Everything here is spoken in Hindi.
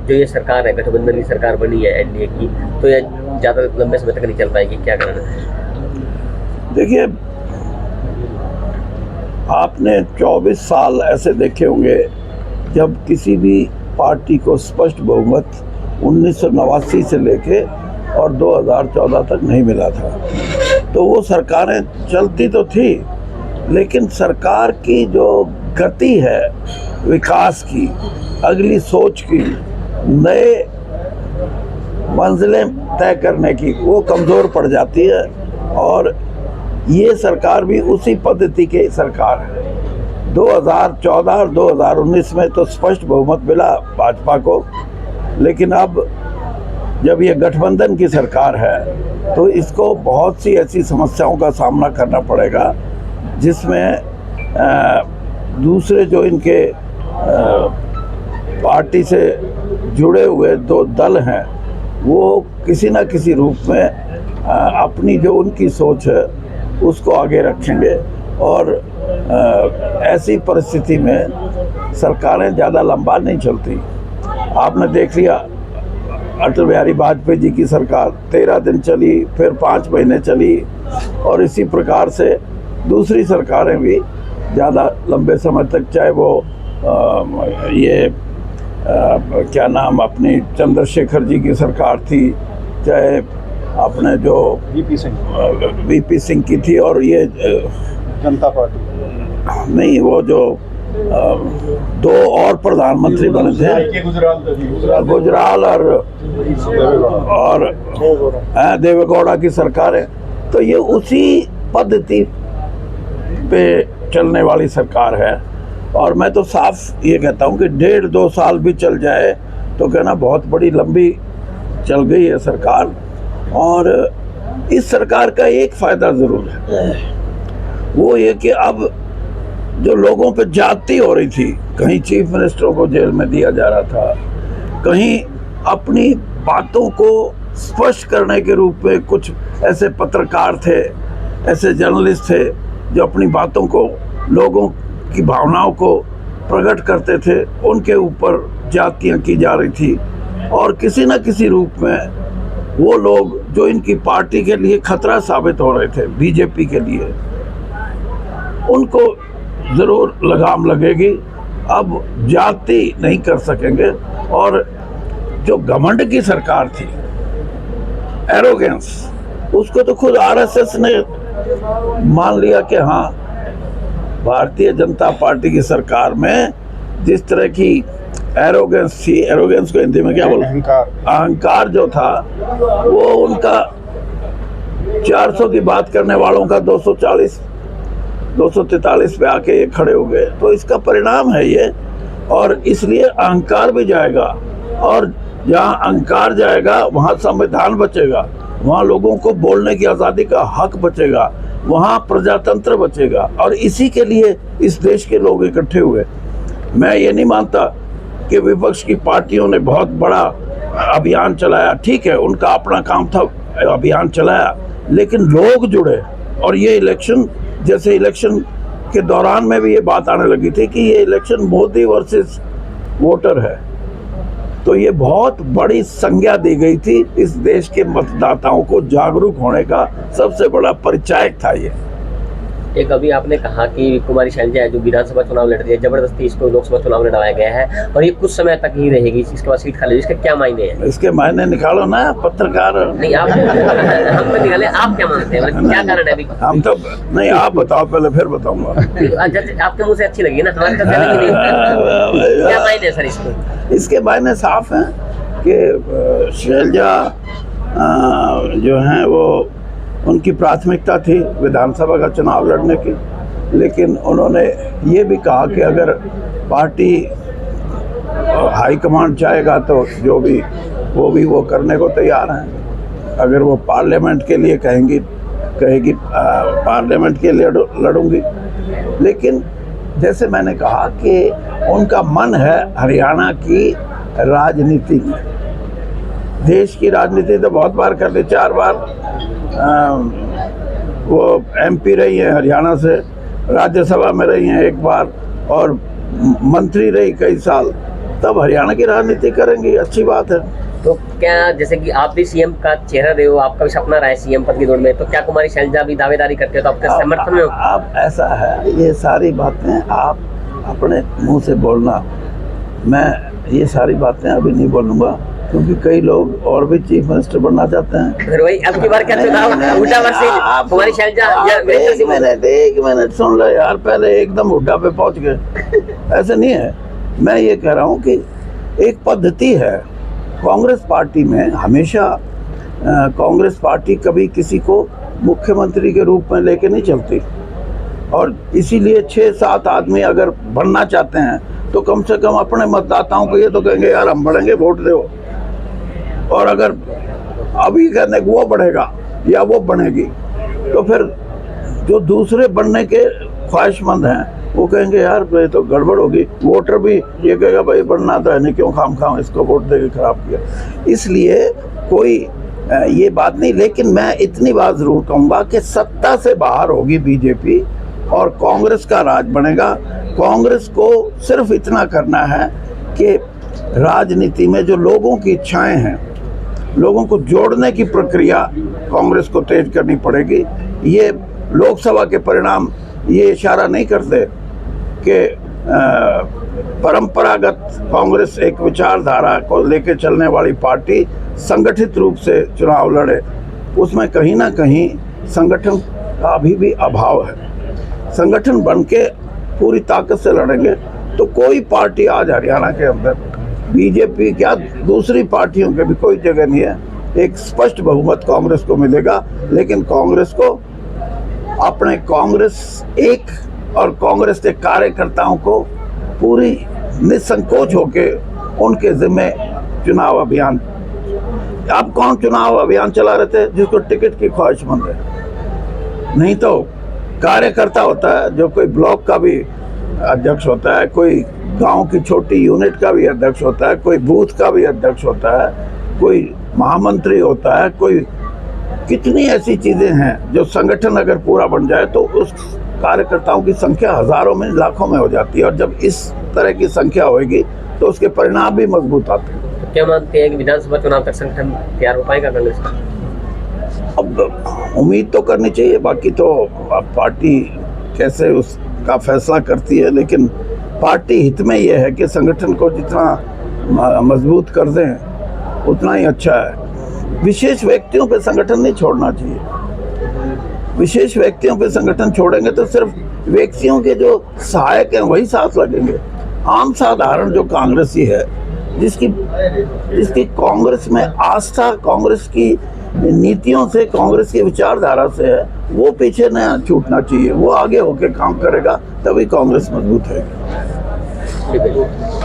जो ये सरकार है, गठबंधन की सरकार बनी है एनडीए की, तो ये ज़्यादा लंबे समय तक नहीं चल पाएगी, क्या कारण है? देखिए, आपने 24 साल ऐसे देखे होंगे जब किसी भी पार्टी को स्पष्ट बहुमत 1989 से लेके और 2014 तक नहीं मिला था। तो वो सरकारें चलती तो थी, लेकिन सरकार की जो गति है विकास की, अगली सोच की, नए मंजिलें तय करने की, वो कमज़ोर पड़ जाती है। और ये सरकार भी उसी पद्धति की सरकार है। 2014 और 2019 में तो स्पष्ट बहुमत मिला भाजपा को, लेकिन अब जब ये गठबंधन की सरकार है तो इसको बहुत सी ऐसी समस्याओं का सामना करना पड़ेगा जिसमें दूसरे जो इनके पार्टी से जुड़े हुए दो दल हैं वो किसी न किसी रूप में अपनी जो उनकी सोच है उसको आगे रखेंगे। और ऐसी परिस्थिति में सरकारें ज़्यादा लंबा नहीं चलती। आपने देख लिया, अटल बिहारी वाजपेयी जी की सरकार 13 दिन चली, फिर 5 महीने चली, और इसी प्रकार से दूसरी सरकारें भी ज़्यादा लंबे समय तक, चाहे वो क्या नाम, अपनी चंद्रशेखर जी की सरकार थी, चाहे अपने जो वीपी सिंह की थी, और ये जनता पार्टी नहीं, वो जो 2 और प्रधानमंत्री बने थे, गुजराल और देवेगौड़ा की सरकार है। तो ये उसी पद्धति पे चलने वाली सरकार है। और मैं तो साफ ये कहता हूँ कि 1.5-2 साल भी चल जाए तो कहना बहुत बड़ी लंबी चल गई है सरकार। और इस सरकार का एक फायदा जरूर है, वो ये कि अब जो लोगों पे ज्यादती हो रही थी, कहीं चीफ मिनिस्टरों को जेल में दिया जा रहा था, कहीं अपनी बातों को स्पष्ट करने के रूप में कुछ ऐसे पत्रकार थे, ऐसे जर्नलिस्ट थे जो अपनी बातों को, लोगों की भावनाओं को प्रकट करते थे, उनके ऊपर ज्यादतियां की जा रही थी। और किसी न किसी रूप में वो लोग जो इनकी पार्टी के लिए खतरा साबित हो रहे थे, बीजेपी के लिए, उनको जरूर लगाम लगेगी। अब ज्यादती नहीं कर सकेंगे। और जो घमंड की सरकार थी, एरोगेंस, उसको तो खुद आरएसएस ने मान लिया कि हाँ, भारतीय जनता पार्टी की सरकार में जिस तरह की एरोगेंस थी, एरोगेंस को हिंदी में क्या बोलते हैं, अहंकार जो था, वो उनका 400 की बात करने वालों का 243 पे आके ये खड़े हो गए। तो इसका परिणाम है ये। और इसलिए अहंकार भी जाएगा, और जहाँ अहंकार जाएगा वहाँ संविधान बचेगा, वहाँ लोगों को बोलने की आज़ादी का हक बचेगा, वहाँ प्रजातंत्र बचेगा। और इसी के लिए इस देश के लोग इकट्ठे हुए। मैं ये नहीं मानता कि विपक्ष की पार्टियों ने बहुत बड़ा अभियान चलाया, ठीक है, उनका अपना काम था, अभियान चलाया, लेकिन लोग जुड़े। और ये इलेक्शन, जैसे इलेक्शन के दौरान में भी ये बात आने लगी थी कि ये इलेक्शन मोदी वर्सेस वोटर है, तो ये बहुत बड़ी संज्ञा दी गई थी। इस देश के मतदाताओं को जागरूक होने का सबसे बड़ा परिचायक था ये। एक अभी आपने कहा कि कुमारी शैलजा है जो विधानसभा चुनाव लड़ रही है, जबरदस्ती इसको लोकसभा चुनाव में लड़वाया गया है और ये कुछ समय तक ही रहेगी, इसके बाद सीट खाली। इसके क्या मायने हैं? इसके मायने निकालो ना, पत्रकार। नहीं, आप हम तो निकाले, आप क्या मानते हैं, क्या कारण है अभी? हम तो नहीं, आप बताओ पहले, फिर बताऊंगा। आपके मुंह से अच्छी लगी ना, हमारे तो चलेगी नहीं। क्या मायने सर इसके? इसके मायने साफ हैं कि शैलजा जो हैं वो, उनकी प्राथमिकता थी विधानसभा का चुनाव लड़ने की, लेकिन उन्होंने ये भी कहा कि अगर पार्टी हाईकमांड चाहेगा तो जो भी वो करने को तैयार हैं। अगर वो पार्लियामेंट के लिए कहेगी पार्लियामेंट के लिए लड़ूंगी। लेकिन जैसे मैंने कहा कि उनका मन है हरियाणा की राजनीति में। देश की राजनीति तो बहुत बार कर ली, 4 बार वो एमपी रही है हरियाणा से, राज्यसभा में रही हैं 1 बार, और मंत्री रही कई साल। तब हरियाणा की राजनीति करेंगे, अच्छी बात है। तो क्या जैसे कि आप भी सीएम का चेहरा रहे हो, आपका भी सपना रहा है सीएम पद की दौड़ में, तो क्या कुमारी शैलजा भी दावेदारी करते हो तो आपके समर्थन में हो? आप ऐसा है, ये सारी बातें आप अपने मुंह से बोलना, मैं ये सारी बातें अभी नहीं बोलूँगा, क्योंकि कई लोग और भी चीफ मिनिस्टर बनना चाहते हैं। फिर वही अब की बार क्या चुनाव हुड्डा वर्सेस कुमारी शैलजा या एक मिनट सुन लो यार, पहले एकदम हुड्डा पे पहुंच गए, ऐसे नहीं है। मैं ये कह रहा हूँ कि एक पद्धति है कांग्रेस पार्टी में, हमेशा कांग्रेस पार्टी कभी किसी को मुख्यमंत्री के रूप में लेके नहीं चलती, और इसीलिए 6-7 आदमी अगर बनना चाहते हैं तो कम से कम अपने मतदाताओं को ये तो कहेंगे यार हम बढ़ेंगे, वोट दो। और अगर अभी कहने वो बढ़ेगा या वो बनेगी, तो फिर जो दूसरे बनने के ख्वाहिशमंद हैं वो कहेंगे यार ये तो गड़बड़ होगी, वोटर भी ये कहेगा भाई बनना तो है नहीं, क्यों खाम इसको वोट देके खराब किया। इसलिए कोई ये बात नहीं, लेकिन मैं इतनी बात जरूर कहूँगा कि सत्ता से बाहर होगी बीजेपी और कांग्रेस का राज बनेगा। कांग्रेस को सिर्फ इतना करना है कि राजनीति में जो लोगों की इच्छाएं हैं, लोगों को जोड़ने की प्रक्रिया कांग्रेस को तेज करनी पड़ेगी। ये लोकसभा के परिणाम ये इशारा नहीं करते कि परंपरागत कांग्रेस एक विचारधारा को लेकर चलने वाली पार्टी संगठित रूप से चुनाव लड़े, उसमें कहीं ना कहीं संगठन का अभी भी अभाव है। संगठन बन के पूरी ताकत से लड़ेंगे तो कोई पार्टी आज हरियाणा के अंदर, बीजेपी क्या दूसरी पार्टियों के भी कोई जगह नहीं है। एक स्पष्ट बहुमत कांग्रेस को मिलेगा, लेकिन कांग्रेस को अपने कांग्रेस एक और कांग्रेस के कार्यकर्ताओं को पूरी निसंकोच होके उनके जिम्मे चुनाव अभियान। अब कौन चुनाव अभियान चला रहे थे? जिसको टिकट की ख्वाहिशमंद है, नहीं तो कार्यकर्ता होता है जो कोई ब्लॉक का भी अध्यक्ष होता है, कोई गांव की छोटी यूनिट का भी अध्यक्ष होता है, कोई बूथ का भी अध्यक्ष होता है, कोई महामंत्री होता है, कोई कितनी ऐसी चीजें हैं जो संगठन अगर पूरा बन जाए तो उस कार्यकर्ताओं की संख्या हजारों में लाखों में हो जाती है, और जब इस तरह की संख्या होगी तो उसके परिणाम भी मजबूत आते हैं। तो क्या मानते हैं कि विधानसभा चुनाव तक संगठन तैयार हो पाएगा कांग्रेस का? अब उम्मीद तो करनी चाहिए, बाकी तो अब पार्टी कैसे उसका फैसला करती है, लेकिन पार्टी हित में यह है कि संगठन को जितना मजबूत कर दें उतना ही अच्छा है। विशेष व्यक्तियों पे संगठन नहीं छोड़ना चाहिए। विशेष व्यक्तियों पे संगठन छोड़ेंगे तो सिर्फ व्यक्तियों के जो सहायक हैं वही साथ लगेंगे। आम साधारण जो कांग्रेसी है, जिसकी कांग्रेस में आस्था, कांग्रेस की नीतियों से, कांग्रेस की विचारधारा से है, वो पीछे न छूटना चाहिए। वो आगे होके काम करेगा, तभी कांग्रेस मजबूत है। ठीक है।